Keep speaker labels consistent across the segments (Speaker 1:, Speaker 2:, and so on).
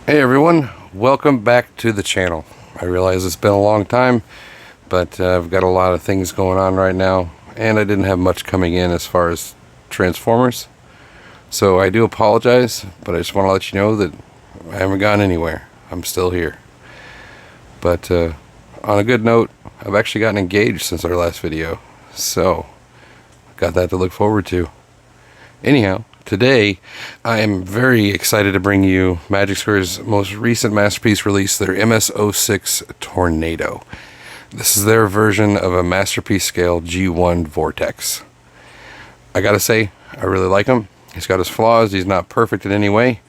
Speaker 1: Hey everyone, welcome back to the channel. I realize it's been a long time, but I've got a lot of things going on right now, and I didn't have much coming in as far as Transformers. So I do apologize, but I just want to let you know that I haven't gone anywhere. I'm still here. But on a good note, I've actually gotten engaged since our last video, so got that to look forward to. Anyhow, today I am very excited to bring you Magic Square's most recent masterpiece release, their MS-06 Tornado. This is their version of a masterpiece scale G1 Vortex. I gotta say, I really like him. He's got his flaws, he's not perfect in any way,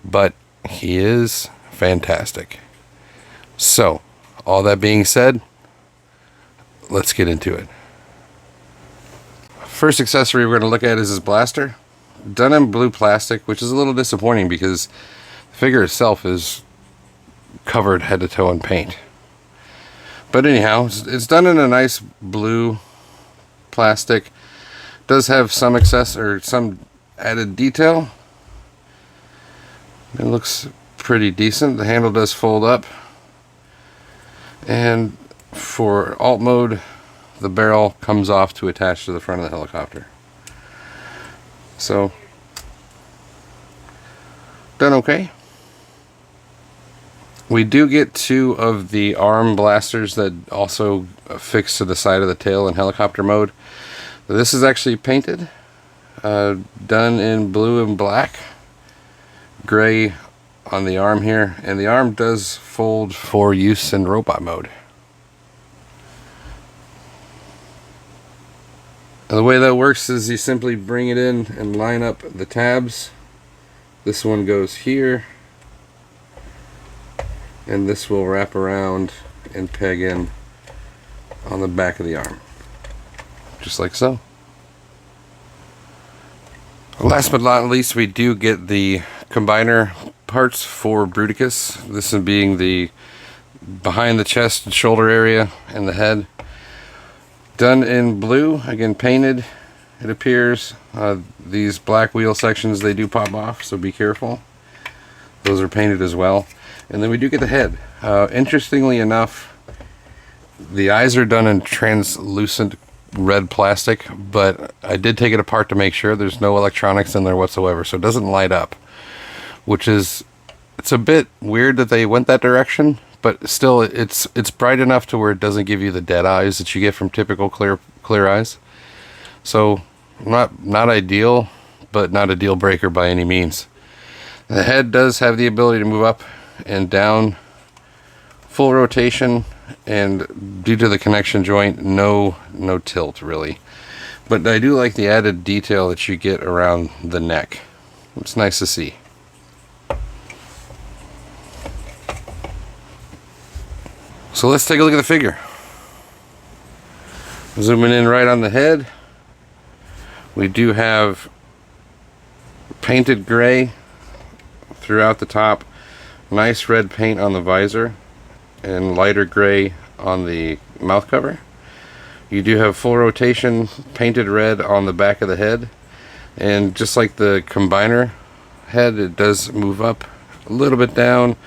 Speaker 1: but he is fantastic. So, all that being said, let's get into it. First accessory we're going to look at is his blaster. Done in blue plastic, which is a little disappointing because the figure itself is covered head to toe in paint. But anyhow, it's done in a nice blue plastic. Does have some some added detail. It looks pretty decent. The handle does fold up. And for alt mode, the barrel comes off to attach to the front of the helicopter. So, done okay. We do get two of the arm blasters that also affix to the side of the tail in helicopter mode. This is actually painted, done in blue and black, gray on the arm here, and the arm does fold for use in robot mode. And the way that works is you simply bring it in and line up the tabs. This one goes here, and this will wrap around and peg in on the back of the arm, just like so. Last but not least, we do get the combiner parts for Bruticus. This one being the behind the chest and shoulder area and the head. Done in blue, again painted, it appears. These black wheel sections, they do pop off, so be careful. Those are painted as well. And then we do get the head. Interestingly enough, the eyes are done in translucent red plastic, but I did take it apart to make sure there's no electronics in there whatsoever, so it doesn't light up. Which is, it's a bit weird that they went that direction. But still, it's bright enough to where it doesn't give you the dead eyes that you get from typical clear eyes. So not ideal, but not a deal breaker by any means. The head does have the ability to move up and down, full rotation, and due to the connection joint, no tilt really. But I do like the added detail that you get around the neck. It's nice to see. So let's take a look at the figure. Zooming in right on the head, we do have painted gray throughout the top, nice red paint on the visor, and lighter gray on the mouth cover. You do have full rotation painted red on the back of the head, and just like the combiner head, it does move up a little bit down.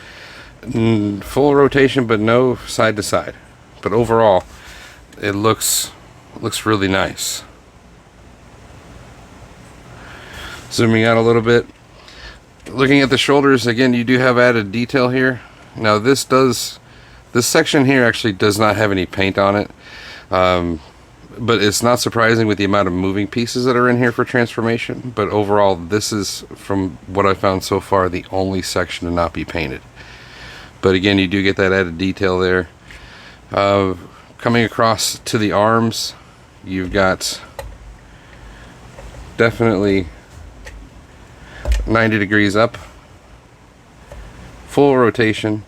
Speaker 1: Full rotation, but no side to side. But overall, it looks really nice. Zooming out a little bit, looking at the shoulders again, you do have added detail here. Now this section here actually does not have any paint on it, but it's not surprising with the amount of moving pieces that are in here for transformation. But overall, this is, from what I found so far, the only section to not be painted. But again, you do get that added detail there. Coming across to the arms, you've got definitely 90 degrees up, full rotation.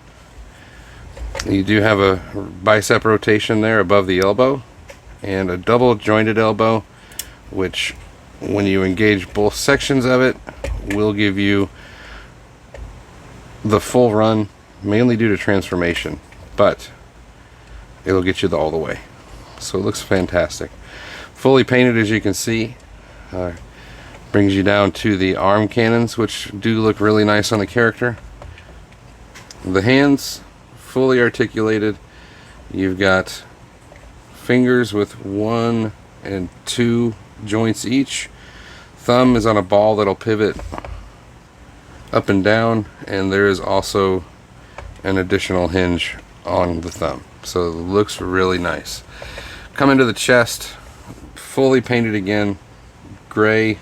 Speaker 1: You do have a bicep rotation there above the elbow, and a double jointed elbow, which when you engage both sections of it will give you the full run, mainly due to transformation, but it'll get you all the way. So it looks fantastic. Fully painted, as you can see. Brings you down to the arm cannons, which do look really nice on the character. The hands, fully articulated. You've got fingers with 1 and 2 joints each. Thumb is on a ball that'll pivot up and down, and there is also an additional hinge on the thumb, so it looks really nice. Coming to the chest, fully painted again, gray,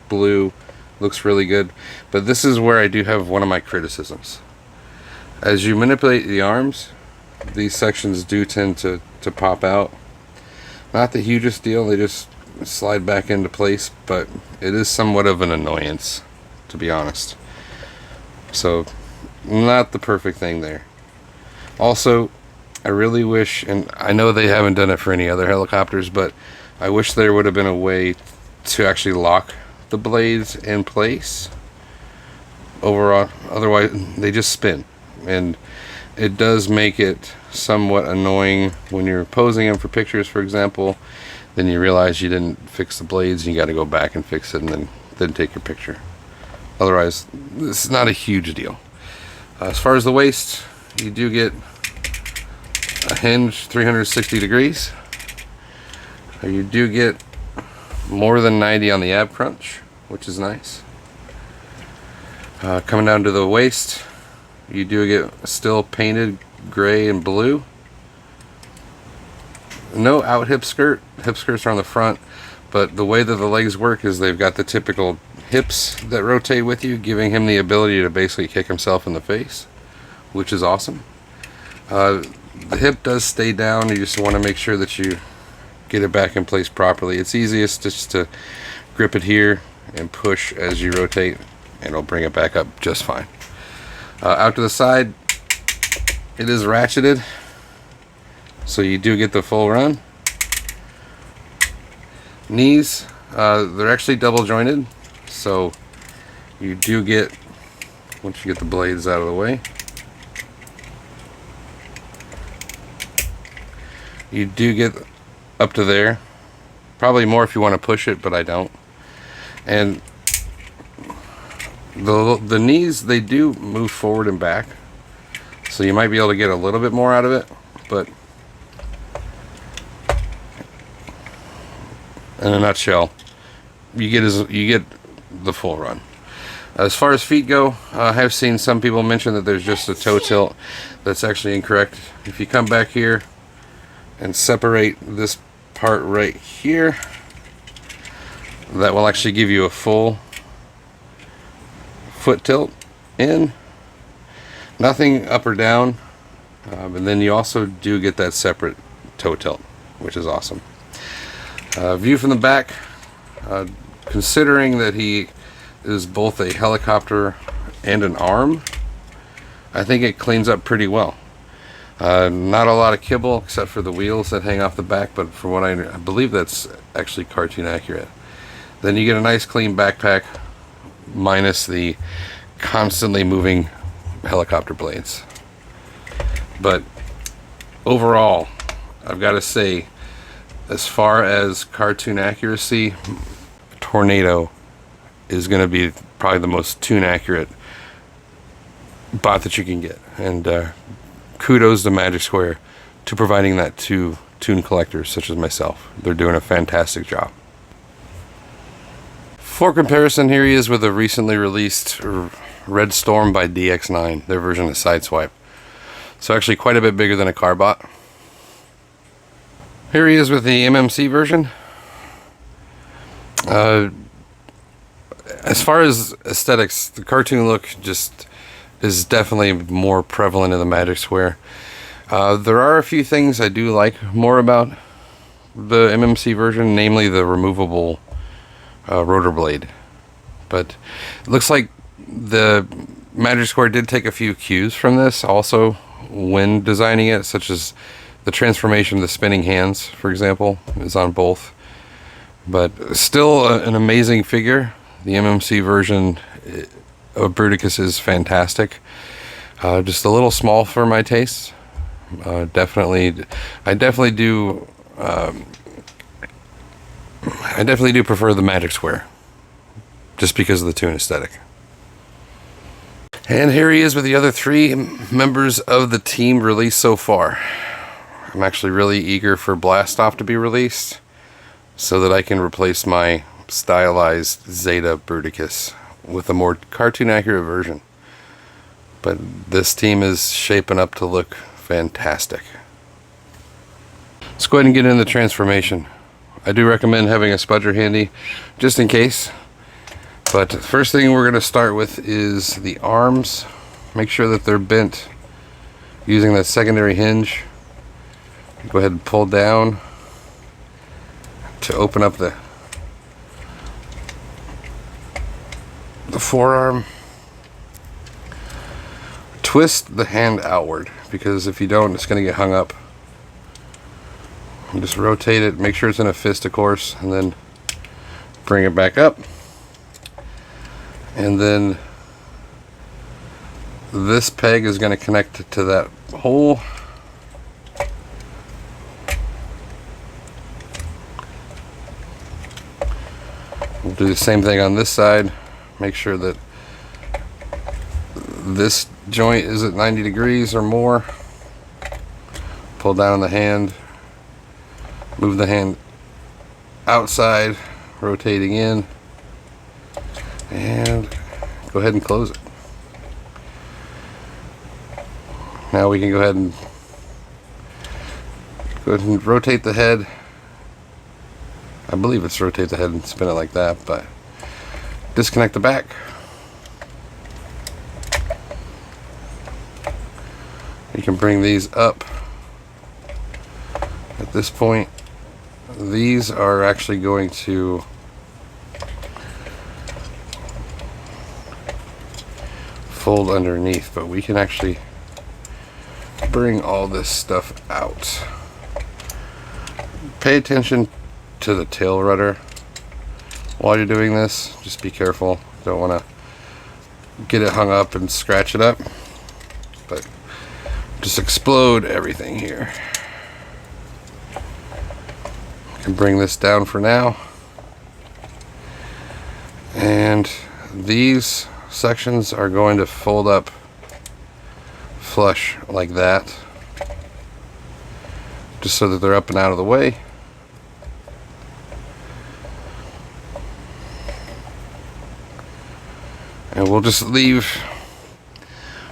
Speaker 1: blue, looks really good. But this is where I do have one of my criticisms. As you manipulate the arms, these sections do tend to pop out. Not the hugest deal, they just slide back into place, but it is somewhat of an annoyance, to be honest. So, not the perfect thing there. Also, I really wish, and I know they haven't done it for any other helicopters, but I wish there would have been a way to actually lock the blades in place. Overall, otherwise they just spin, and it does make it somewhat annoying when you're posing them for pictures, for example. Then you realize you didn't fix the blades, and you got to go back and fix it, and then take your picture. Otherwise, this is not a huge deal. As far as the waist, you do get a hinge 360 degrees. You do get more than 90 on the ab crunch, which is nice. Coming down to the waist, you do get still painted gray and blue. No out hip skirt. Hip skirts are on the front, but the way that the legs work is they've got the typical hips that rotate with you, giving him the ability to basically kick himself in the face, which is awesome. The hip does stay down. You just want to make sure that you get it back in place properly. It's easiest just to grip it here and push as you rotate, and it'll bring it back up just fine. Out to the side, it is ratcheted, so you do get the full run. Knees, they're actually double jointed, so you do get, once you get the blades out of the way, you do get up to there. Probably more if you want to push it, but I don't. And the knees, they do move forward and back, so you might be able to get a little bit more out of it, but in a nutshell, you get the full run. As far as feet go, I have seen some people mention that there's just a toe tilt. That's actually incorrect. If you come back here and separate this part right here, that will actually give you a full foot tilt in. Nothing up or down, and then you also do get that separate toe tilt, which is awesome. View from the back, considering that he is both a helicopter and an arm, I think it cleans up pretty well. Not a lot of kibble except for the wheels that hang off the back, but for what I believe that's actually cartoon accurate. Then you get a nice clean backpack minus the constantly moving helicopter blades. But overall, I've got to say, as far as cartoon accuracy, Tornado is going to be probably the most tune accurate bot that you can get, and kudos to Magic Square to providing that to tune collectors such as myself. They're doing a fantastic job. For comparison, here he is with a recently released Red Storm by DX9, their version of Sideswipe. So actually quite a bit bigger than a Carbot. Here he is with the MMC version. As far as aesthetics, the cartoon look just is definitely more prevalent in the Magic Square. There are a few things I do like more about the MMC version, namely the removable rotor blade. But it looks like the Magic Square did take a few cues from this also when designing it, such as the transformation of the spinning hands, for example, is on both. But still an amazing figure. The MMC version of Bruticus is fantastic. Just a little small for my taste. I definitely do prefer the Magic Square, just because of the tune aesthetic. And here he is with the other 3 members of the team released so far. I'm actually really eager for Blast Off to be released so that I can replace my stylized Zeta Bruticus with a more cartoon accurate version. But this team is shaping up to look fantastic. Let's go ahead and get into the transformation. I do recommend having a spudger handy just in case. But the first thing we're going to start with is the arms. Make sure that they're bent using that secondary hinge. Go ahead and pull down to open up the forearm. Twist the hand outward, because if you don't, it's going to get hung up. And just rotate it, make sure it's in a fist, of course, and then bring it back up. And then this peg is going to connect to that hole. We'll do the same thing on this side. Make sure that this joint is at 90 degrees or more. Pull down on the hand. Move the hand outside, rotating in. And go ahead and close it. Now we can go ahead and rotate the head. I believe it's rotate the head and spin it like that, but disconnect the back. You can bring these up. At this point, these are actually going to fold underneath, but we can actually bring all this stuff out. Pay attention to the tail rudder while you're doing this. Just be careful. Don't want to get it hung up and scratch it up, but just explode everything here. I can bring this down for now, and these sections are going to fold up flush like that, just so that they're up and out of the way. And we'll just leave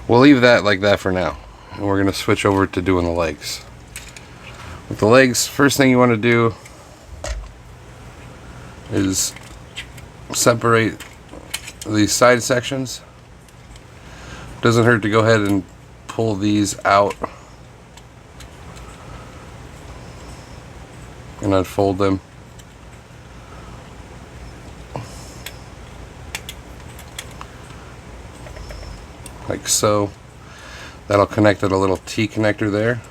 Speaker 1: that like that for now, and we're going to switch over to doing the legs. With the legs, first thing you want to do is separate these side sections. Doesn't hurt to go ahead and pull these out and unfold them. Like so. That'll connect at a little T connector there,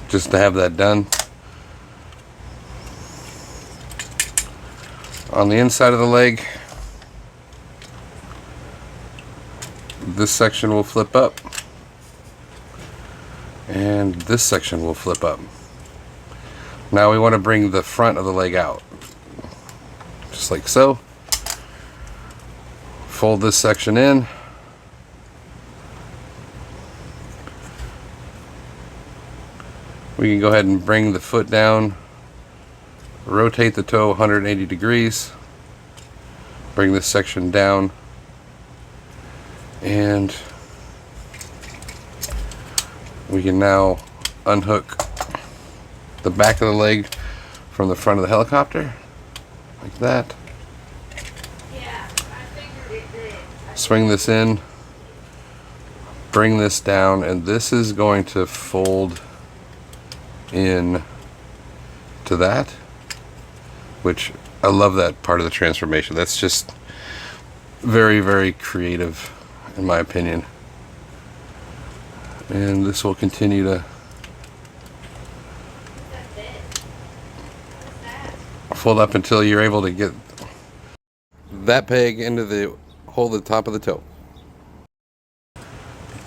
Speaker 1: just to have that done. On the inside of the leg, this section will flip up, and this section will flip up. Now we want to bring the front of the leg out, just like so. Fold this section in. We can go ahead and bring the foot down, rotate the toe 180 degrees, bring this section down, and we can now unhook the back of the leg from the front of the helicopter, like that. Swing this in, bring this down, and this is going to fold in to that, which I love that part of the transformation. That's just very, very creative in my opinion. And this will continue to fold up until you're able to get that peg into the hole at the top of the toe.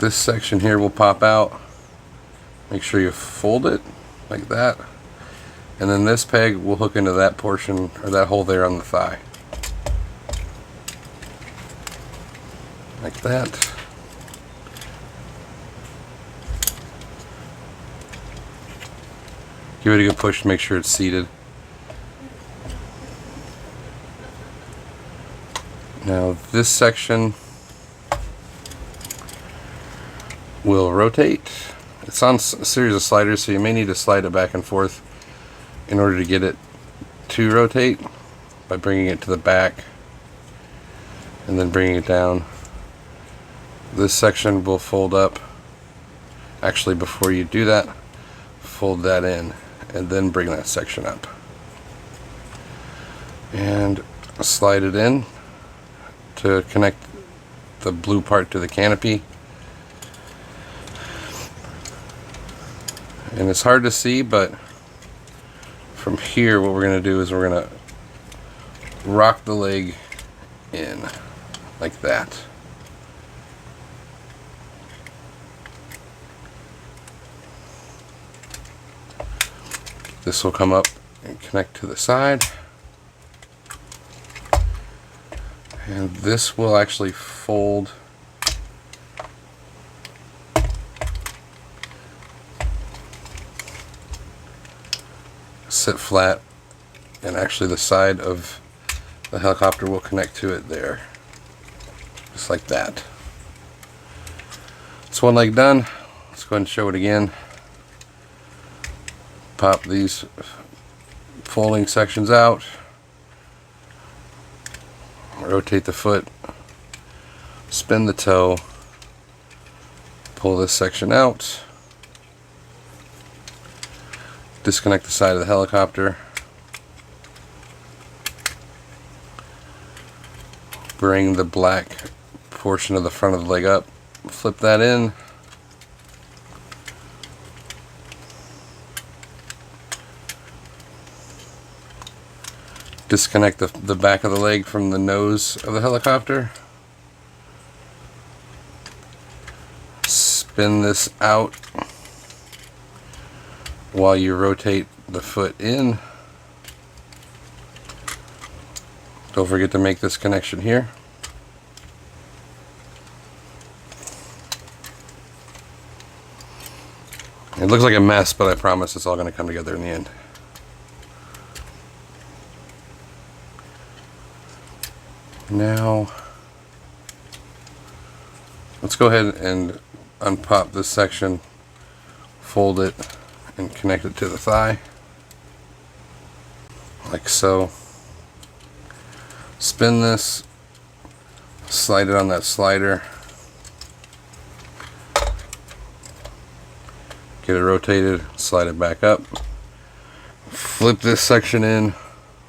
Speaker 1: This section here will pop out. Make sure you fold it like that, and then this peg will hook into that portion or that hole there on the thigh. like that. Give it a good push to make sure it's seated. Now this section will rotate. It's on a series of sliders, so you may need to slide it back and forth in order to get it to rotate by bringing it to the back and then bringing it down. This section will fold up. Actually, before you do that, fold that in and then bring that section up and slide it in to connect the blue part to the canopy. And it's hard to see, but from here what we're going to do is we're going to rock the leg in like that. This will come up and connect to the side, and this will actually fold sit flat, and actually the side of the helicopter will connect to it there, just like that. It's one leg done. Let's go ahead and show it again. Pop these folding sections out, rotate the foot, spin the toe, pull this section out, disconnect the side of the helicopter, bring the black portion of the front of the leg up, flip that in, disconnect the back of the leg from the nose of the helicopter, spin this out while you rotate the foot in. Don't forget to make this connection here. It looks like a mess, but I promise it's all going to come together in the end. Now, let's go ahead and unpop this section, fold it, and connect it to the thigh, like so. Spin this, slide it on that slider, get it rotated, slide it back up, flip this section in,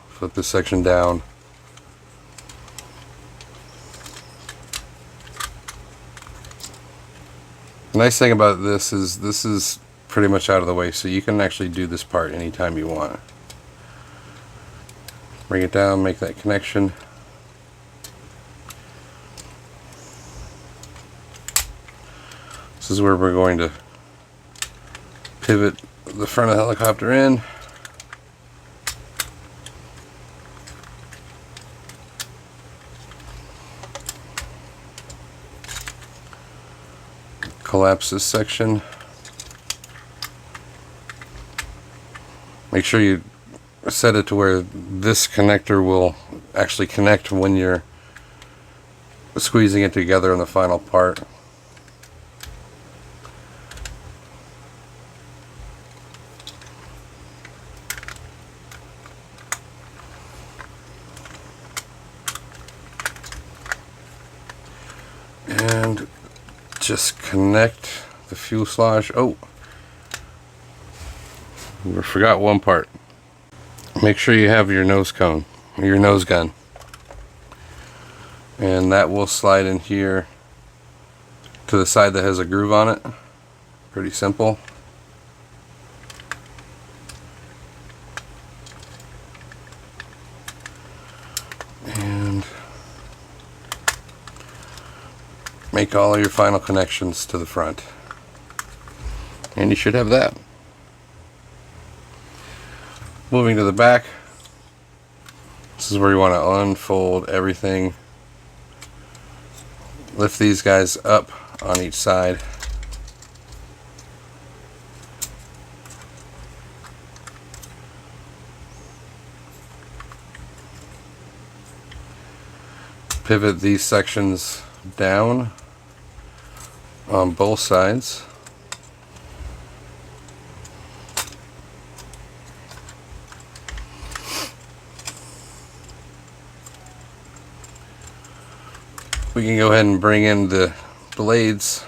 Speaker 1: flip this section down. The nice thing about this is pretty much out of the way, so you can actually do this part anytime you want. Bring it down, make that connection. This is where we're going to pivot the front of the helicopter in. Collapse this section. Make sure you set it to where this connector will actually connect when you're squeezing it together in the final part. And just connect the fuselage. Oh, we forgot one part. Make sure you have your nose cone, your nose gun, and that will slide in here to the side that has a groove on it. Pretty simple. And make all of your final connections to the front, and you should have that. Moving to the back, this is where you want to unfold everything Lift these guys up on each side. Pivot these sections down on both sides. We can go ahead and bring in the blades.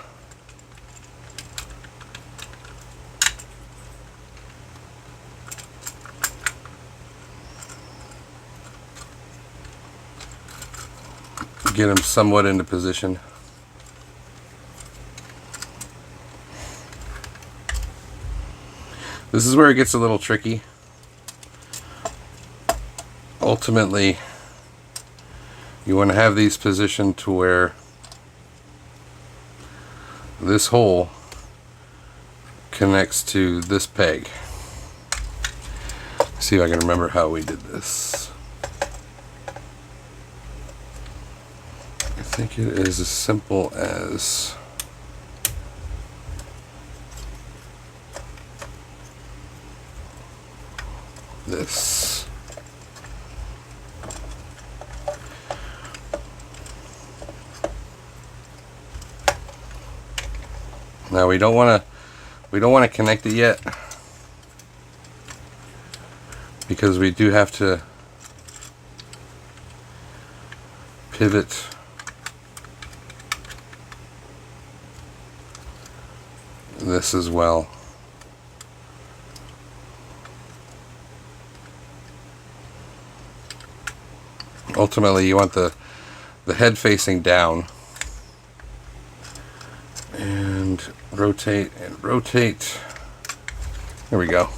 Speaker 1: Get them somewhat into position. This is where it gets a little tricky. Ultimately, you want to have these positioned to where this hole connects to this peg. Let's see if I can remember how we did this. I think it is as simple as this. Now we don't want to connect it yet, because we do have to pivot this as well. Ultimately, you want the head facing down, and rotate and rotate. There we go.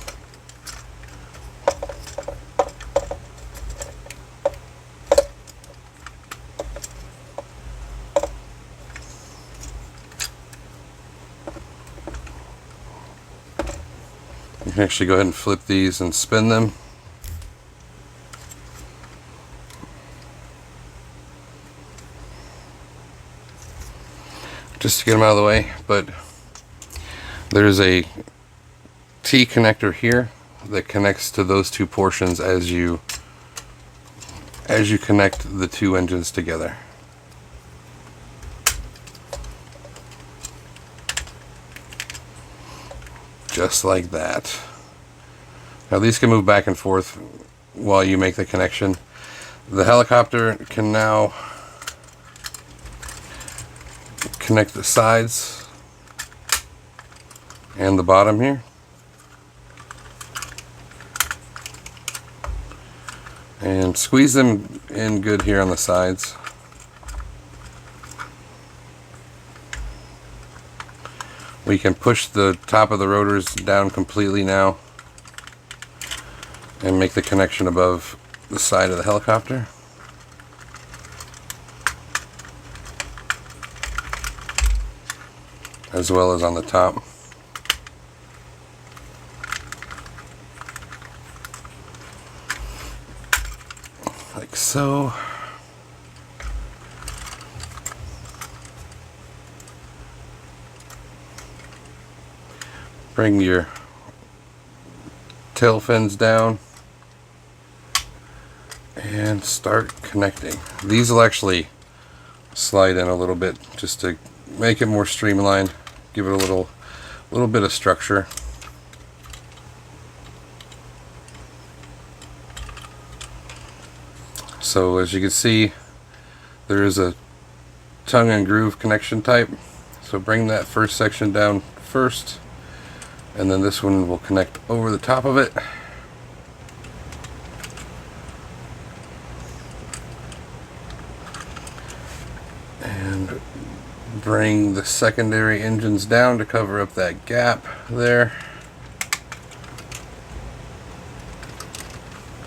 Speaker 1: You can actually go ahead and flip these and spin them. Just to get them out of the way, but there's a T connector here that connects to those two portions as you connect the two engines together. Just like that. Now these can move back and forth while you make the connection. The helicopter can now connect the sides and the bottom here. And squeeze them in good here on the sides. We can push the top of the rotors down completely now and make the connection above the side of the helicopter. As well as on the top. Like so. Bring your tail fins down and start connecting. These will actually slide in a little bit just to make it more streamlined, give it a little bit of structure. So as you can see, there is a tongue and groove connection type. So bring that first section down first, and then this one will connect over the top of it. And bring the secondary engines down to cover up that gap there.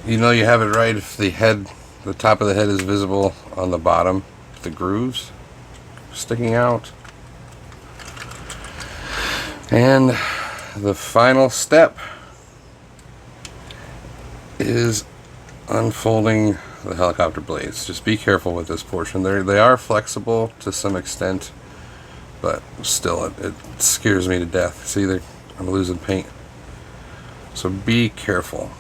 Speaker 1: You know you have it right if the top of the head is visible on the bottom, the grooves sticking out. And the final step is unfolding the helicopter blades. Just be careful with this portion. They are flexible to some extent, but still it scares me to death. See, I'm losing paint. So be careful.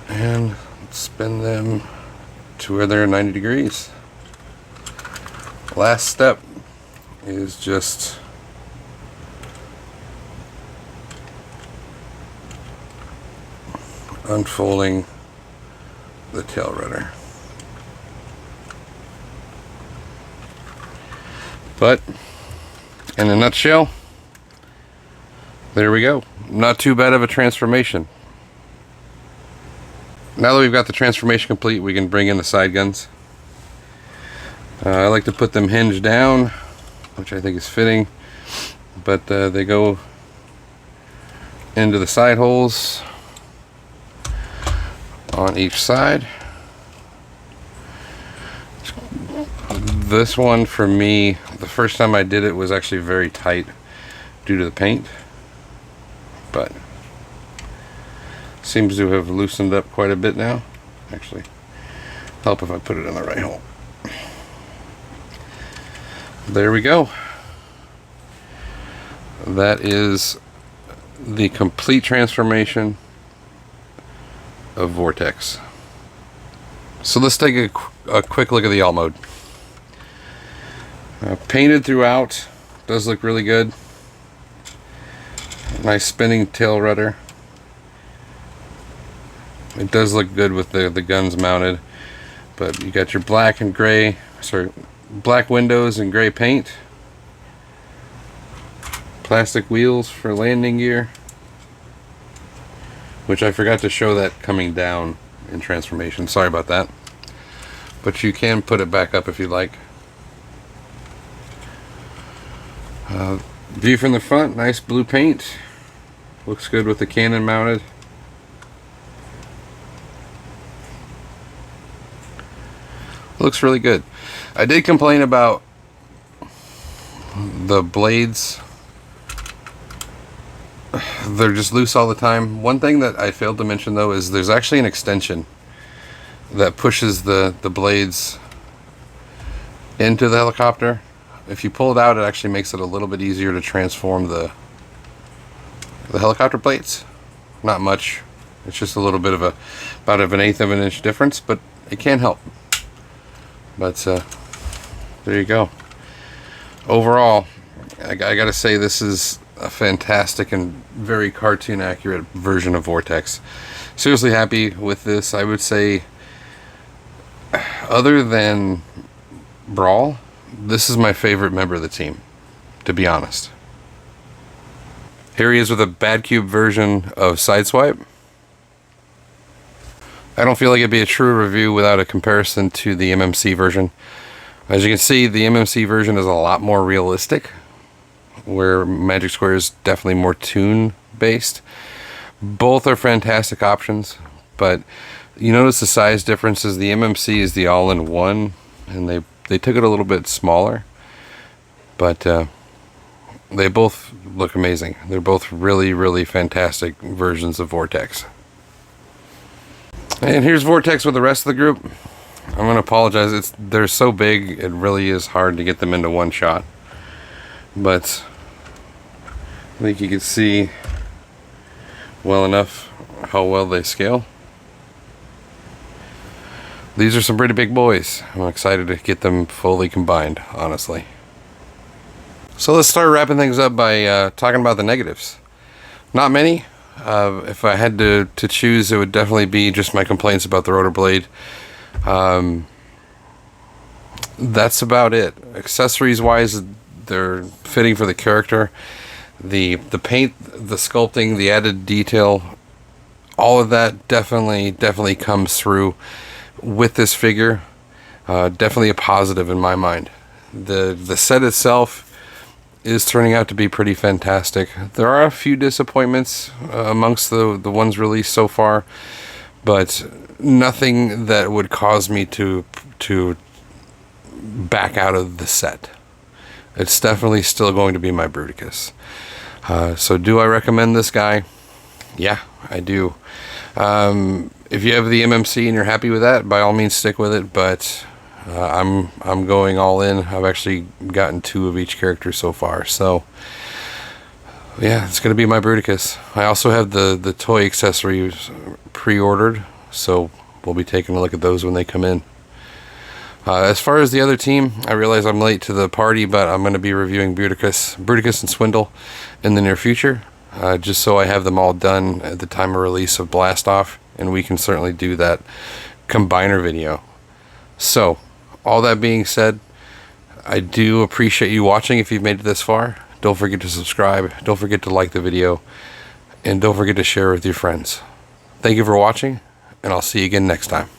Speaker 1: And spin them to where they're 90 degrees. Last step is just unfolding the tail rudder. But in a nutshell, there we go. Not too bad of a transformation. Now that we've got the transformation complete, we can bring in the side guns. I like to put them hinged down, which I think is fitting, but they go into the side holes on each side. This one, for me, the first time I did it was actually very tight due to the paint, but seems to have loosened up quite a bit now. Actually, help if I put it in the right hole. There we go. That is the complete transformation of Vortex. So let's take a quick look at the all mode. Painted throughout, does look really good. Nice spinning tail rudder. It does look good with the guns mounted, but you got your black and gray, black windows and gray paint. Plastic wheels for landing gear, which I forgot to show that coming down in transformation. Sorry about that. But you can put it back up if you like. View from the front, nice blue paint. Looks good with the cannon mounted. Looks really good. I did complain about the blades. They're just loose all the time. One thing that I failed to mention though is there's actually an extension that pushes the blades into the helicopter. If you pull it out, it actually makes it a little bit easier to transform the helicopter plates. Not much. It's just a little bit of about an eighth of an inch difference, but it can help. But there you go. Overall, I gotta say this is a fantastic and very cartoon accurate version of Vortex. Seriously happy with this. I would say, other than Brawl, this is my favorite member of the team, to be honest. Here he is with a Bad Cube version of Sideswipe. I don't feel like it'd be a true review without a comparison to the MMC version. As you can see, the MMC version is a lot more realistic, where Magic Square is definitely more toon based. Both are fantastic options, but you notice the size differences. The MMC is the all-in-one, and they took it a little bit smaller, but they both look amazing. They're both really, really fantastic versions of Vortex. And here's Vortex with the rest of the group. I'm going to apologize. They're so big, it really is hard to get them into one shot. But I think you can see well enough how well they scale. These are some pretty big boys. I'm excited to get them fully combined, honestly. So let's start wrapping things up by talking about the negatives. Not many. If I had to choose, it would definitely be just my complaints about the rotor blade. That's about it. Accessories wise, they're fitting for the character. The paint, the sculpting, the added detail, all of that definitely comes through with this figure. Definitely a positive in my mind. The set itself is turning out to be pretty fantastic. There are a few disappointments amongst the ones released so far, but nothing that would cause me to back out of the set. it's definitely still going to be my Bruticus. So do I recommend this guy? Yeah, I do. If you have the MMC and you're happy with that, by all means stick with it, but I'm going all in. I've actually gotten 2 of each character so far, so yeah, it's going to be my Bruticus. I also have the toy accessories pre-ordered, so we'll be taking a look at those when they come in. As far as the other team, I realize I'm late to the party, but I'm going to be reviewing Bruticus and Swindle in the near future, just so I have them all done at the time of release of Blast Off, and we can certainly do that combiner video. So, all that being said, I do appreciate you watching if you've made it this far. Don't forget to subscribe, don't forget to like the video, and don't forget to share with your friends. Thank you for watching, and I'll see you again next time.